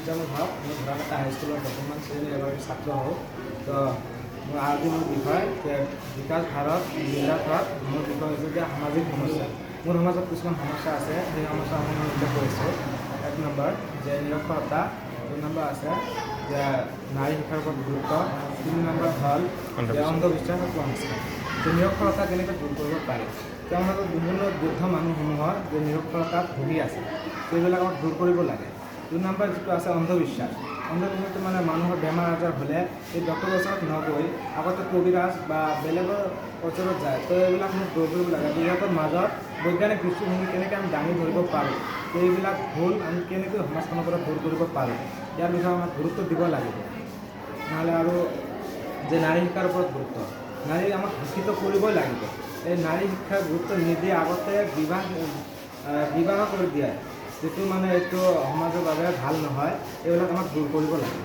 সূৰ্যানুভ হওক মই ঘোঁৰাঘাটা হাইস্কুলৰ বৰ্তমান শ্ৰেণীৰ এগৰাকী ছাত্ৰ হওঁ তো মোৰ আজি মোৰ বিষয় যে বিকাশ ভাৰত জিলাত মোৰ বিষয় হৈছে যে সামাজিক সমস্যা মোৰ সমাজত কিছুমান সমস্যা আছে সেই সমস্যাসমূহ মই উল্লেখ কৰিছোঁ 1 নম্বৰ যে নিৰক্ষৰতা 2 নম্বৰ আছে যে নাৰী শিক্ষাৰ ওপৰত গুৰুত্ব 3 নম্বৰ হ'ল যে অন্ধবিশ্বাস আৰু কুসংস্কাৰ যে নিৰক্ষৰতা কেনেকৈ দূৰ কৰিব পাৰি তেওঁৰ মাজত বিভিন্ন বৃদ্ধ মানুহসমূহৰ যে নিৰক্ষৰতাত ভুগি আছে সেইবিলাক আমাক দূৰ কৰিব লাগে 2 নম্বৰ যিটো আছে অন্ধবিশ্বাস অন্ধবিশ্বাসটো মানে মানুহৰ বেমাৰ আজাৰ হ'লে এই ডক্টৰৰ ওচৰত নগৈ আগতে কবিৰাজ বা বেলেগৰ ওচৰত যায় তো এইবিলাক মোক দূৰ কৰিব লাগে ইহঁতৰ মাজত বৈজ্ঞানিক দৃষ্টিভংগী কেনেকৈ আমি দাঙি ধৰিব পাৰোঁ এইবিলাক ভুল আমি কেনেকৈ সমাজখনৰ পৰা দূৰ কৰিব পাৰোঁ ইয়াৰ বিষয়ে আমাক গুৰুত্ব দিব লাগিব নহ'লে আৰু যে নাৰী শিক্ষাৰ ওপৰত গুৰুত্ব নাৰী আমাক শিক্ষিত কৰিবই লাগিব এই নাৰী শিক্ষাৰ গুৰুত্ব নিদিয়ে আগতে বিবাহ কৰি দিয়ে যিটো মানে এইটো সমাজৰ বাবে ভাল নহয় এইবিলাক আমাক দূৰ কৰিব লাগে